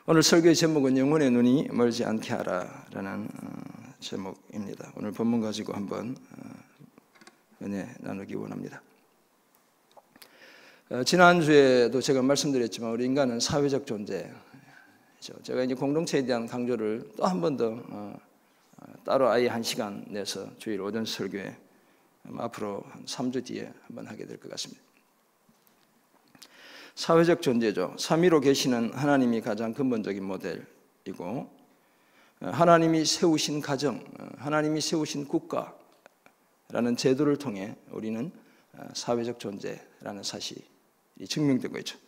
오늘 설교의 제목은 영혼의 눈이 멀지 않게 하라라는 제목입니다. 오늘 본문 가지고 한번 은혜 나누기 원합니다. 지난주에도 제가 말씀드렸지만 우리 인간은 사회적 존재죠. 제가 이제 공동체에 대한 강조를 또 한 번 더 따로 아예 1시간 내서 주일 오전 설교에 앞으로 한 3주 뒤에 한번 하게 될 것 같습니다. 사회적 존재죠. 삼위로 계시는 하나님이 가장 근본적인 모델이고, 하나님이 세우신 가정, 하나님이 세우신 국가라는 제도를 통해 우리는 사회적 존재라는 사실이 증명되고 있죠.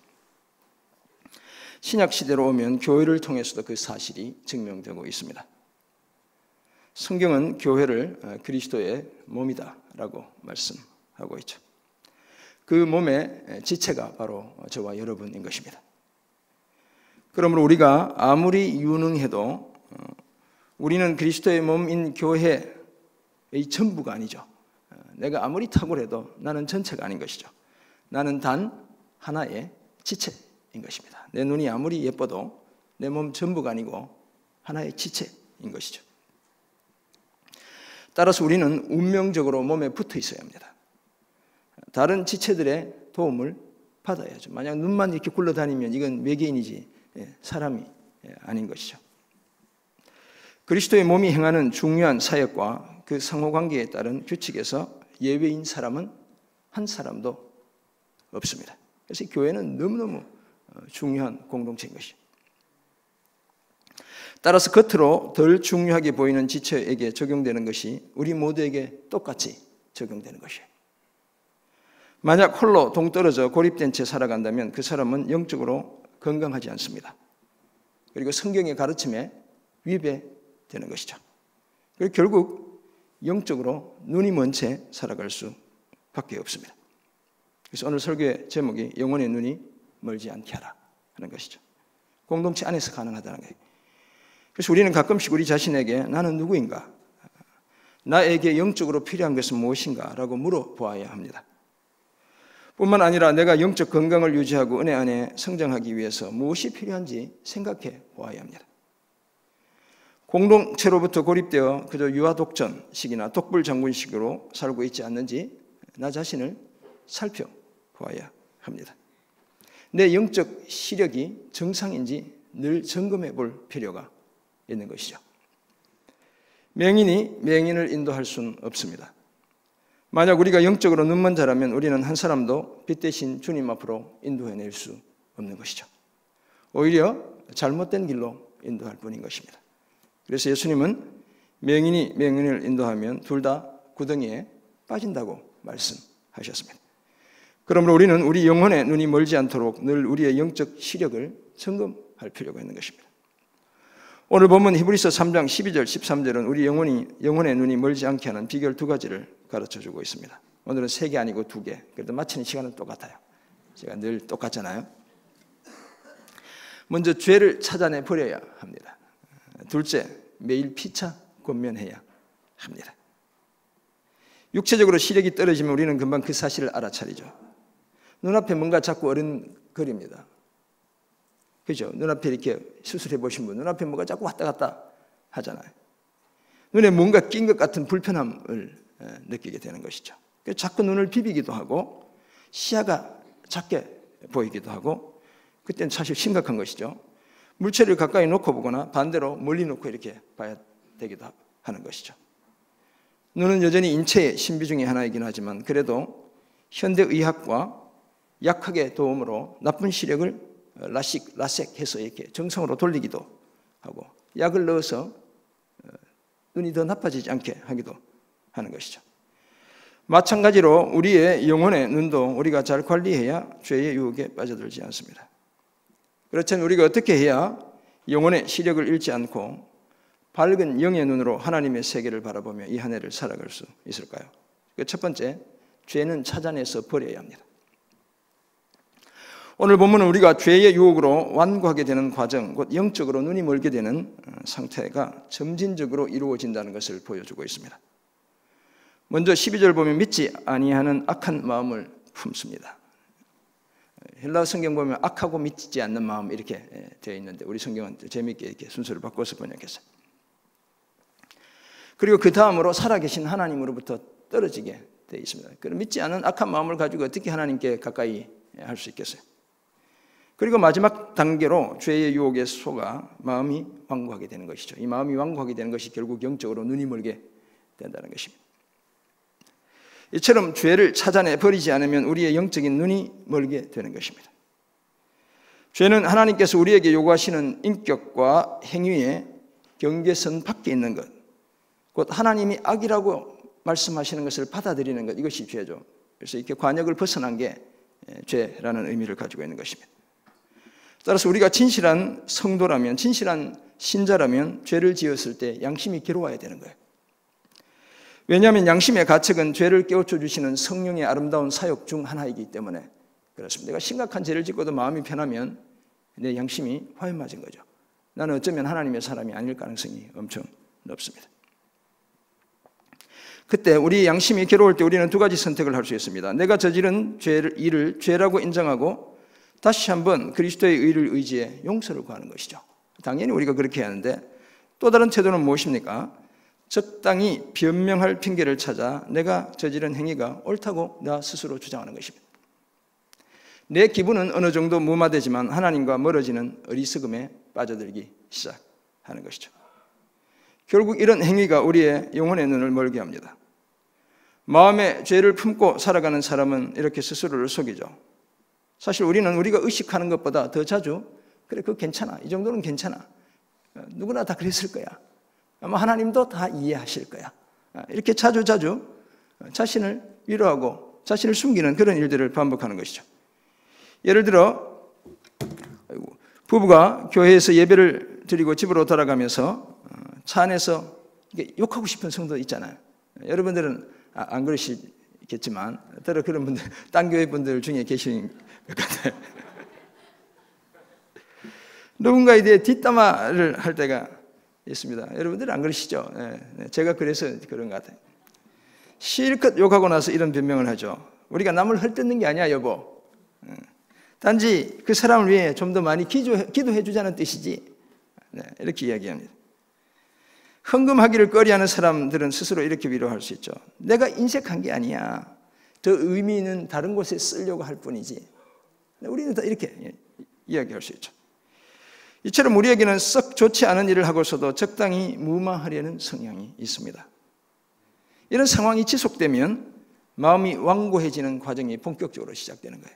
신약 시대로 오면 교회를 통해서도 그 사실이 증명되고 있습니다. 성경은 교회를 그리스도의 몸이다라고 말씀하고 있죠. 그 몸의 지체가 바로 저와 여러분인 것입니다. 그러므로 우리가 아무리 유능해도 우리는 그리스도의 몸인 교회의 전부가 아니죠. 내가 아무리 탁월해도 나는 전체가 아닌 것이죠. 나는 단 하나의 지체인 것입니다. 내 눈이 아무리 예뻐도 내 몸 전부가 아니고 하나의 지체인 것이죠. 따라서 우리는 운명적으로 몸에 붙어 있어야 합니다. 다른 지체들의 도움을 받아야죠. 만약 눈만 이렇게 굴러다니면 이건 외계인이지 사람이 아닌 것이죠. 그리스도의 몸이 행하는 중요한 사역과 그 상호관계에 따른 규칙에서 예외인 사람은 한 사람도 없습니다. 그래서 교회는 너무너무 중요한 공동체인 것이죠. 따라서 겉으로 덜 중요하게 보이는 지체에게 적용되는 것이 우리 모두에게 똑같이 적용되는 것이에요. 만약 홀로 동떨어져 고립된 채 살아간다면 그 사람은 영적으로 건강하지 않습니다. 그리고 성경의 가르침에 위배되는 것이죠. 그리고 결국 영적으로 눈이 먼 채 살아갈 수밖에 없습니다. 그래서 오늘 설교의 제목이 영혼의 눈이 멀지 않게 하라 하는 것이죠. 공동체 안에서 가능하다는 거예요. 그래서 우리는 가끔씩 우리 자신에게 나는 누구인가? 나에게 영적으로 필요한 것은 무엇인가? 라고 물어보아야 합니다. 뿐만 아니라 내가 영적 건강을 유지하고 은혜 안에 성장하기 위해서 무엇이 필요한지 생각해 보아야 합니다. 공동체로부터 고립되어 그저 유아독전식이나 독불장군식으로 살고 있지 않는지 나 자신을 살펴보아야 합니다. 내 영적 시력이 정상인지 늘 점검해 볼 필요가 있는 것이죠. 맹인이 맹인을 인도할 수는 없습니다. 만약 우리가 영적으로 눈먼 자라면 우리는 한 사람도 빛 대신 주님 앞으로 인도해낼 수 없는 것이죠. 오히려 잘못된 길로 인도할 뿐인 것입니다. 그래서 예수님은 맹인이 맹인을 인도하면 둘 다 구덩이에 빠진다고 말씀하셨습니다. 그러므로 우리는 우리 영혼의 눈이 멀지 않도록 늘 우리의 영적 시력을 점검할 필요가 있는 것입니다. 오늘 본문 히브리서 3장 12절 13절은 우리 영혼의 눈이 멀지 않게 하는 비결 2가지를 가르쳐주고 있습니다. 오늘은 3개 아니고 2개. 그래도 마치는 시간은 똑같아요. 제가 늘 똑같잖아요. 먼저 죄를 찾아내 버려야 합니다. 둘째, 매일 피차 권면해야 합니다. 육체적으로 시력이 떨어지면 우리는 금방 그 사실을 알아차리죠. 눈앞에 뭔가 자꾸 어른거립니다. 그죠? 눈앞에 이렇게 수술해 보신 분, 눈앞에 뭐가 자꾸 왔다 갔다 하잖아요. 눈에 뭔가 낀 것 같은 불편함을 느끼게 되는 것이죠. 그래서 자꾸 눈을 비비기도 하고 시야가 작게 보이기도 하고 그때는 사실 심각한 것이죠. 물체를 가까이 놓고 보거나 반대로 멀리 놓고 이렇게 봐야 되기도 하는 것이죠. 눈은 여전히 인체의 신비 중에 하나이긴 하지만 그래도 현대의학과 약학의 도움으로 나쁜 시력을 라섹해서 이렇게 정상으로 돌리기도 하고 약을 넣어서 눈이 더 나빠지지 않게 하기도 하는 것이죠. 마찬가지로 우리의 영혼의 눈도 우리가 잘 관리해야 죄의 유혹에 빠져들지 않습니다. 그렇다면 우리가 어떻게 해야 영혼의 시력을 잃지 않고 밝은 영의 눈으로 하나님의 세계를 바라보며 이 한 해를 살아갈 수 있을까요? 첫 번째, 죄는 찾아내서 버려야 합니다. 오늘 본문은 우리가 죄의 유혹으로 완고하게 되는 과정, 곧 영적으로 눈이 멀게 되는 상태가 점진적으로 이루어진다는 것을 보여주고 있습니다. 먼저 12절 보면 믿지 아니하는 악한 마음을 품습니다. 헬라 성경 보면 악하고 믿지 않는 마음 이렇게 되어 있는데 우리 성경은 재미있게 이렇게 순서를 바꿔서 번역했어요. 그리고 그 다음으로 살아계신 하나님으로부터 떨어지게 되어 있습니다. 그럼 믿지 않은 악한 마음을 가지고 어떻게 하나님께 가까이 할 수 있겠어요? 그리고 마지막 단계로 죄의 유혹에 속아 마음이 완고하게 되는 것이죠. 이 마음이 완고하게 되는 것이 결국 영적으로 눈이 멀게 된다는 것입니다. 이처럼 죄를 찾아내 버리지 않으면 우리의 영적인 눈이 멀게 되는 것입니다. 죄는 하나님께서 우리에게 요구하시는 인격과 행위의 경계선 밖에 있는 것, 곧 하나님이 악이라고 말씀하시는 것을 받아들이는 것, 이것이 죄죠. 그래서 이렇게 관역을 벗어난 게 죄라는 의미를 가지고 있는 것입니다. 따라서 우리가 진실한 성도라면, 진실한 신자라면 죄를 지었을 때 양심이 괴로워야 되는 거예요. 왜냐하면 양심의 가책은 죄를 깨우쳐 주시는 성령의 아름다운 사역 중 하나이기 때문에 그렇습니다. 내가 심각한 죄를 짓고도 마음이 편하면 내 양심이 화에 맞은 거죠. 나는 어쩌면 하나님의 사람이 아닐 가능성이 엄청 높습니다. 그때 우리 양심이 괴로울 때 우리는 두 가지 선택을 할 수 있습니다. 내가 저지른 일을 죄라고 인정하고 다시 한번 그리스도의 의를 의지해 용서를 구하는 것이죠. 당연히 우리가 그렇게 해야 하는데 또 다른 태도는 무엇입니까? 적당히 변명할 핑계를 찾아 내가 저지른 행위가 옳다고 나 스스로 주장하는 것입니다. 내 기분은 어느 정도 무마되지만 하나님과 멀어지는 어리석음에 빠져들기 시작하는 것이죠. 결국 이런 행위가 우리의 영혼의 눈을 멀게 합니다. 마음에 죄를 품고 살아가는 사람은 이렇게 스스로를 속이죠. 사실 우리는 우리가 의식하는 것보다 더 자주 그래 그거 괜찮아, 이 정도는 괜찮아, 누구나 다 그랬을 거야, 아마 하나님도 다 이해하실 거야, 이렇게 자주 자신을 위로하고 자신을 숨기는 그런 일들을 반복하는 것이죠. 예를 들어 부부가 교회에서 예배를 드리고 집으로 돌아가면서 차 안에서 욕하고 싶은 성도 있잖아요. 여러분들은 안 그러시겠지만 따로 그런 분들, 딴 교회 분들 중에 계신 것 같아요. 누군가에 대해 뒷담화를 할 때가 있습니다. 여러분들은 안 그러시죠? 제가 그래서 그런 것 같아요. 실컷 욕하고 나서 이런 변명을 하죠. 우리가 남을 헐뜯는 게 아니야, 여보. 단지 그 사람을 위해 좀 더 많이 기도해 주자는 뜻이지. 이렇게 이야기합니다. 헌금하기를 꺼리하는 사람들은 스스로 이렇게 위로할 수 있죠. 내가 인색한 게 아니야. 더 의미 있는 다른 곳에 쓰려고 할 뿐이지. 우리는 다 이렇게 이야기할 수 있죠. 이처럼 우리에게는 썩 좋지 않은 일을 하고서도 적당히 무마하려는 성향이 있습니다. 이런 상황이 지속되면 마음이 완고해지는 과정이 본격적으로 시작되는 거예요.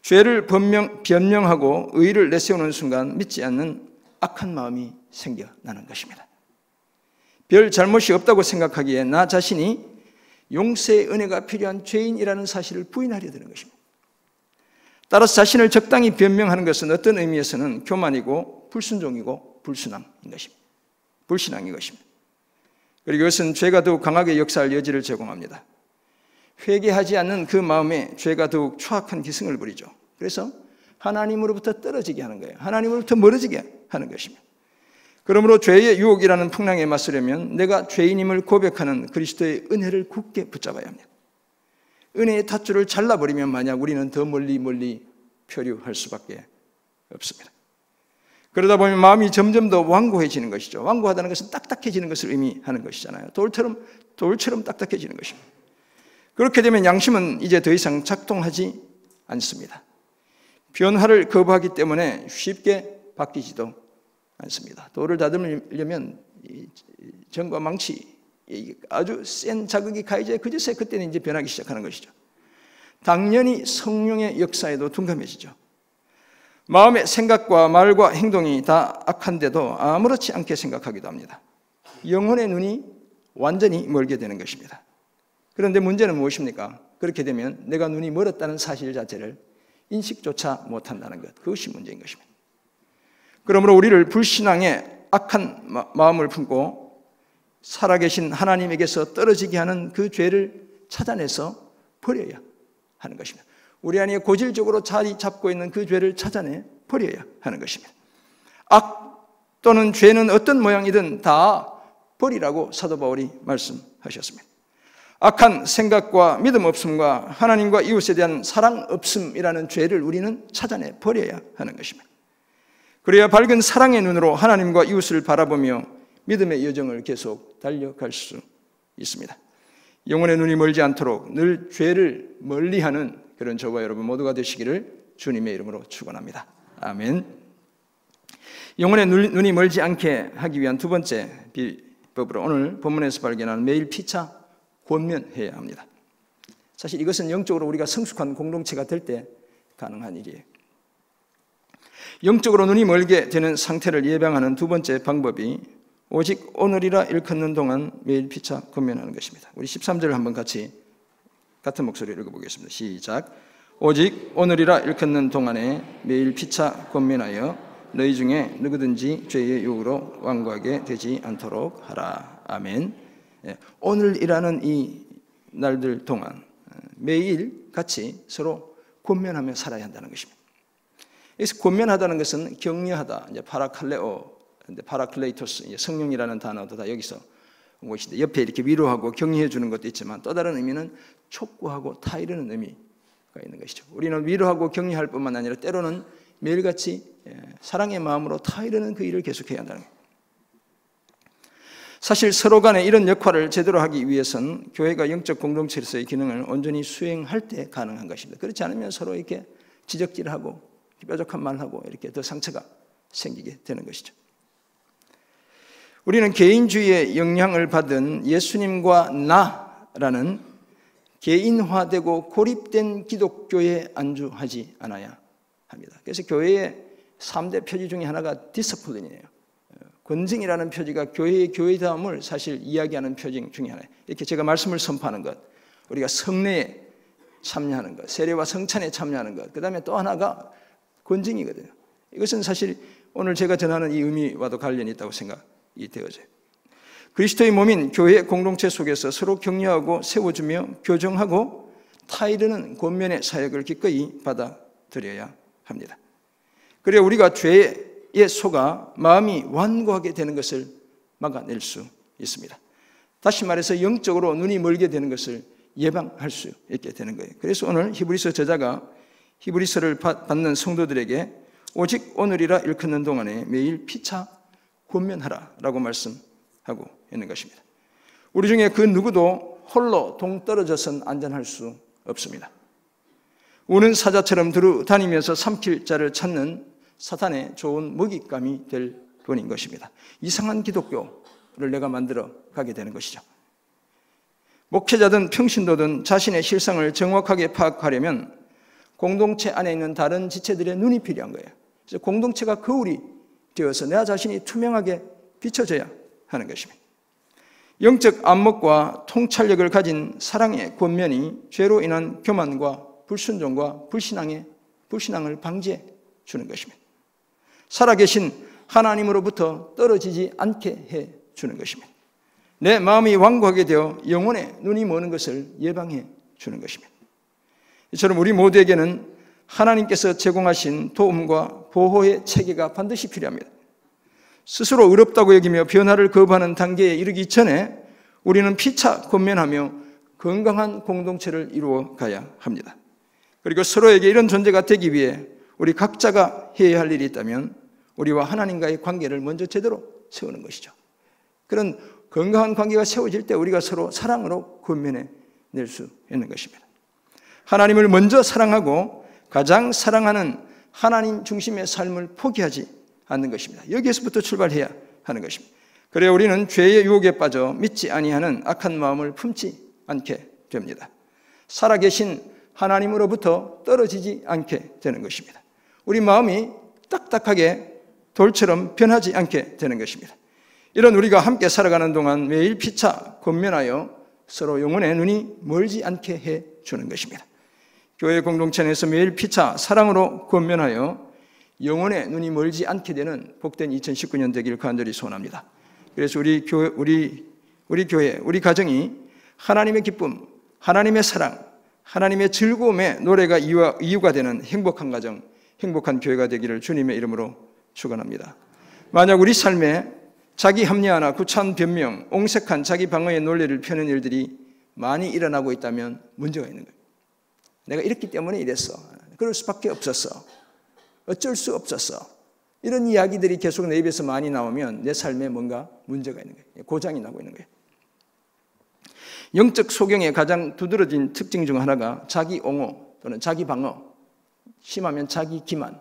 죄를 변명하고 의의를 내세우는 순간 믿지 않는 악한 마음이 생겨나는 것입니다. 별 잘못이 없다고 생각하기에 나 자신이 용서의 은혜가 필요한 죄인이라는 사실을 부인하려 드는 것입니다. 따라서 자신을 적당히 변명하는 것은 어떤 의미에서는 교만이고 불순종이고 불신앙인 것입니다. 그리고 이것은 죄가 더욱 강하게 역사할 여지를 제공합니다. 회개하지 않는 그 마음에 죄가 더욱 추악한 기승을 부리죠. 그래서 하나님으로부터 떨어지게 하는 거예요. 하나님으로부터 멀어지게 하는 것입니다. 그러므로 죄의 유혹이라는 풍랑에 맞서려면 내가 죄인임을 고백하는 그리스도의 은혜를 굳게 붙잡아야 합니다. 은혜의 탯줄을 잘라버리면 만약 우리는 더 멀리 표류할 수밖에 없습니다. 그러다 보면 마음이 점점 더 완고해지는 것이죠. 완고하다는 것은 딱딱해지는 것을 의미하는 것이잖아요. 돌처럼 딱딱해지는 것입니다. 그렇게 되면 양심은 이제 더 이상 작동하지 않습니다. 변화를 거부하기 때문에 쉽게 바뀌지도 않습니다. 돌을 다듬으려면 전과 망치, 아주 센 자극이 가해져야 그때는 이제 변하기 시작하는 것이죠. 당연히 성령의 역사에도 둔감해지죠. 마음의 생각과 말과 행동이 다 악한데도 아무렇지 않게 생각하기도 합니다. 영혼의 눈이 완전히 멀게 되는 것입니다. 그런데 문제는 무엇입니까? 그렇게 되면 내가 눈이 멀었다는 사실 자체를 인식조차 못한다는 것, 그것이 문제인 것입니다. 그러므로 우리를 불신앙의 악한 마음을 품고 살아계신 하나님에게서 떨어지게 하는 그 죄를 찾아내서 버려야 하는 것입니다. 우리 안에 고질적으로 자리 잡고 있는 그 죄를 찾아내 버려야 하는 것입니다. 악 또는 죄는 어떤 모양이든 다 버리라고 사도 바울이 말씀하셨습니다. 악한 생각과 믿음 없음과 하나님과 이웃에 대한 사랑 없음이라는 죄를 우리는 찾아내 버려야 하는 것입니다. 그래야 밝은 사랑의 눈으로 하나님과 이웃을 바라보며 믿음의 여정을 계속 달려갈 수 있습니다. 영혼의 눈이 멀지 않도록 늘 죄를 멀리하는 그런 저와 여러분 모두가 되시기를 주님의 이름으로 축원합니다. 아멘. 영혼의 눈이 멀지 않게 하기 위한 두 번째 비법으로 오늘 본문에서 발견하는 매일 피차 권면해야 합니다. 사실 이것은 영적으로 우리가 성숙한 공동체가 될 때 가능한 일이에요. 영적으로 눈이 멀게 되는 상태를 예방하는 두 번째 방법이 오직 오늘이라 일컫는 동안 매일 피차 권면하는 것입니다. 우리 13절을 한번 같이 같은 목소리로 읽어보겠습니다. 시작. 오직 오늘이라 일컫는 동안에 매일 피차 권면하여 너희 중에 누구든지 죄의 유혹으로 완고하게 되지 않도록 하라. 아멘. 오늘이라는 이 날들 동안 매일 같이 서로 권면하며 살아야 한다는 것입니다. 여기서 권면하다는 것은 격려하다, 이제 파라칼레오, 파라클레이토스, 성령이라는 단어도 다 여기서 온 것인데 옆에 이렇게 위로하고 격려해 주는 것도 있지만 또 다른 의미는 촉구하고 타이르는 의미가 있는 것이죠. 우리는 위로하고 격려할 뿐만 아니라 때로는 매일같이 사랑의 마음으로 타이르는 그 일을 계속해야 한다는 거예요. 사실 서로 간에 이런 역할을 제대로 하기 위해서는 교회가 영적 공동체로서의 기능을 온전히 수행할 때 가능한 것입니다. 그렇지 않으면 서로 이렇게 지적질하고 뾰족한 말하고 이렇게 더 상처가 생기게 되는 것이죠. 우리는 개인주의의 영향을 받은 예수님과 나라는 개인화되고 고립된 기독교에 안주하지 않아야 합니다. 그래서 교회의 3대 표지 중에 하나가 디스플린이에요. 권징이라는 표지가 교회의 교회다움을 사실 이야기하는 표지 중에 하나예요. 이렇게 제가 말씀을 선포하는 것, 우리가 성례에 참여하는 것, 세례와 성찬에 참여하는 것, 그 다음에 또 하나가 권징이거든요. 이것은 사실 오늘 제가 전하는 이 의미와도 관련이 있다고 생각이 되어져요. 그리스도의 몸인 교회 공동체 속에서 서로 격려하고 세워주며 교정하고 타이르는 권면의 사역을 기꺼이 받아들여야 합니다. 그래야 우리가 죄에 속아 마음이 완고하게 되는 것을 막아낼 수 있습니다. 다시 말해서 영적으로 눈이 멀게 되는 것을 예방할 수 있게 되는 거예요. 그래서 오늘 히브리서 저자가 히브리서를 받는 성도들에게 오직 오늘이라 일컫는 동안에 매일 피차 권면하라라고 말씀하고 있는 것입니다. 우리 중에 그 누구도 홀로 동떨어져선 안전할 수 없습니다. 우는 사자처럼 두루 다니면서 삼킬 자를 찾는 사탄의 좋은 먹잇감이 될 뿐인 것입니다. 이상한 기독교를 내가 만들어 가게 되는 것이죠. 목회자든 평신도든 자신의 실상을 정확하게 파악하려면 공동체 안에 있는 다른 지체들의 눈이 필요한 거예요. 그래서 공동체가 거울이 되어서 내 자신이 투명하게 비춰져야 하는 것입니다. 영적 안목과 통찰력을 가진 사랑의 권면이 죄로 인한 교만과 불순종과 불신앙을 방지해 주는 것입니다. 살아계신 하나님으로부터 떨어지지 않게 해 주는 것입니다. 내 마음이 완고하게 되어 영혼의 눈이 머는 것을 예방해 주는 것입니다. 이처럼 우리 모두에게는 하나님께서 제공하신 도움과 보호의 체계가 반드시 필요합니다. 스스로 어렵다고 여기며 변화를 거부하는 단계에 이르기 전에 우리는 피차 권면하며 건강한 공동체를 이루어 가야 합니다. 그리고 서로에게 이런 존재가 되기 위해 우리 각자가 해야 할 일이 있다면 우리와 하나님과의 관계를 먼저 제대로 세우는 것이죠. 그런 건강한 관계가 세워질 때 우리가 서로 사랑으로 권면해 낼 수 있는 것입니다. 하나님을 먼저 사랑하고 가장 사랑하는 하나님 중심의 삶을 포기하지 않는 것입니다. 여기에서부터 출발해야 하는 것입니다. 그래야 우리는 죄의 유혹에 빠져 믿지 아니하는 악한 마음을 품지 않게 됩니다. 살아계신 하나님으로부터 떨어지지 않게 되는 것입니다. 우리 마음이 딱딱하게 돌처럼 변하지 않게 되는 것입니다. 이런 우리가 함께 살아가는 동안 매일 피차 권면하여 서로 영혼의 눈이 멀지 않게 해 주는 것입니다. 교회 공동체 내에서 매일 피차 사랑으로 권면하여 영혼의 눈이 멀지 않게 되는 복된 2019년 되기를 간절히 소원합니다. 그래서 우리 교회, 우리 가정이 하나님의 기쁨, 하나님의 사랑, 하나님의 즐거움의 노래가 이유가 되는 행복한 가정, 행복한 교회가 되기를 주님의 이름으로 축원합니다. 만약 우리 삶에 자기 합리화나 구차한 변명, 옹색한 자기 방어의 논리를 펴는 일들이 많이 일어나고 있다면 문제가 있는 거예요. 내가 이랬기 때문에 이랬어. 그럴 수밖에 없었어. 어쩔 수 없었어. 이런 이야기들이 계속 내 입에서 많이 나오면 내 삶에 뭔가 문제가 있는 거예요. 고장이 나고 있는 거예요. 영적 소경의 가장 두드러진 특징 중 하나가 자기 옹호 또는 자기 방어, 심하면 자기 기만인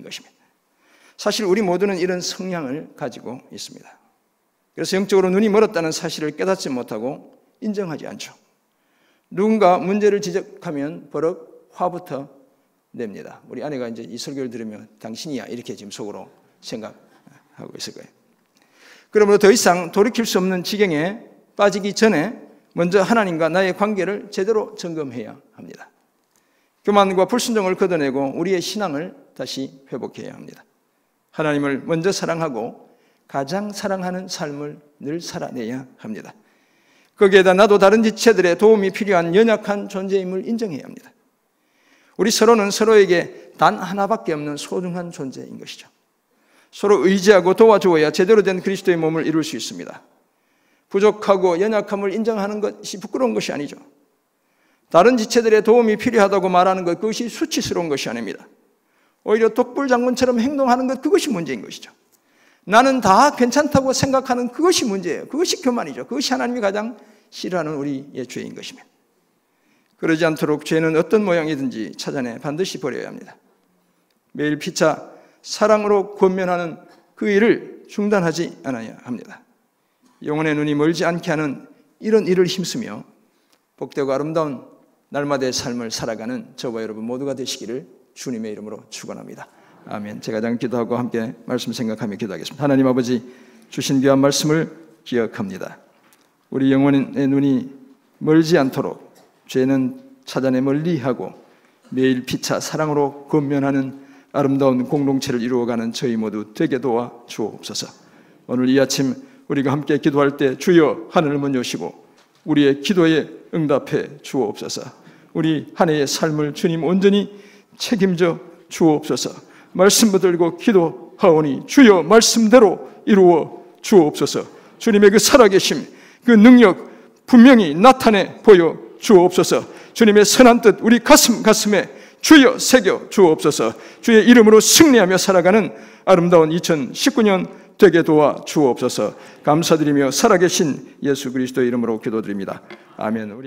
것입니다. 사실 우리 모두는 이런 성향을 가지고 있습니다. 그래서 영적으로 눈이 멀었다는 사실을 깨닫지 못하고 인정하지 않죠. 누군가 문제를 지적하면 버럭 화부터 냅니다. 우리 아내가 이제 이 설교를 들으면 당신이야 이렇게 지금 속으로 생각하고 있을 거예요. 그러므로 더 이상 돌이킬 수 없는 지경에 빠지기 전에 먼저 하나님과 나의 관계를 제대로 점검해야 합니다. 교만과 불순종을 걷어내고 우리의 신앙을 다시 회복해야 합니다. 하나님을 먼저 사랑하고 가장 사랑하는 삶을 늘 살아내야 합니다. 거기에다 나도 다른 지체들의 도움이 필요한 연약한 존재임을 인정해야 합니다. 우리 서로는 서로에게 단 하나밖에 없는 소중한 존재인 것이죠. 서로 의지하고 도와주어야 제대로 된 그리스도의 몸을 이룰 수 있습니다. 부족하고 연약함을 인정하는 것이 부끄러운 것이 아니죠. 다른 지체들의 도움이 필요하다고 말하는 것, 그것이 수치스러운 것이 아닙니다. 오히려 독불장군처럼 행동하는 것, 그것이 문제인 것이죠. 나는 다 괜찮다고 생각하는 그것이 문제예요. 그것이 교만이죠. 그것이 하나님이 가장 싫어하는 우리의 죄인 것입니다. 그러지 않도록 죄는 어떤 모양이든지 찾아내 반드시 버려야 합니다. 매일 피차 사랑으로 권면하는 그 일을 중단하지 않아야 합니다. 영혼의 눈이 멀지 않게 하는 이런 일을 힘쓰며 복되고 아름다운 날마다의 삶을 살아가는 저와 여러분 모두가 되시기를 주님의 이름으로 축원합니다. 아멘. 제가 장 기도하고 함께 말씀 생각하며 기도하겠습니다. 하나님 아버지, 주신 귀한 말씀을 기억합니다. 우리 영혼의 눈이 멀지 않도록 죄는 찾아내 멀리하고 매일 피차 사랑으로 권면하는 아름다운 공동체를 이루어가는 저희 모두 되게 도와 주옵소서. 오늘 이 아침 우리가 함께 기도할 때 주여 하늘을 문 여시고 우리의 기도에 응답해 주옵소서. 우리 한 해의 삶을 주님 온전히 책임져 주옵소서. 말씀 붙들고 기도하오니 주여 말씀대로 이루어 주옵소서. 주님의 그 살아계심, 그 능력 분명히 나타내 보여 주옵소서. 주님의 선한 뜻 우리 가슴에 주여 새겨 주옵소서. 주의 이름으로 승리하며 살아가는 아름다운 2019년 되게 도와 주옵소서. 감사드리며 살아계신 예수 그리스도의 이름으로 기도드립니다. 아멘. 우리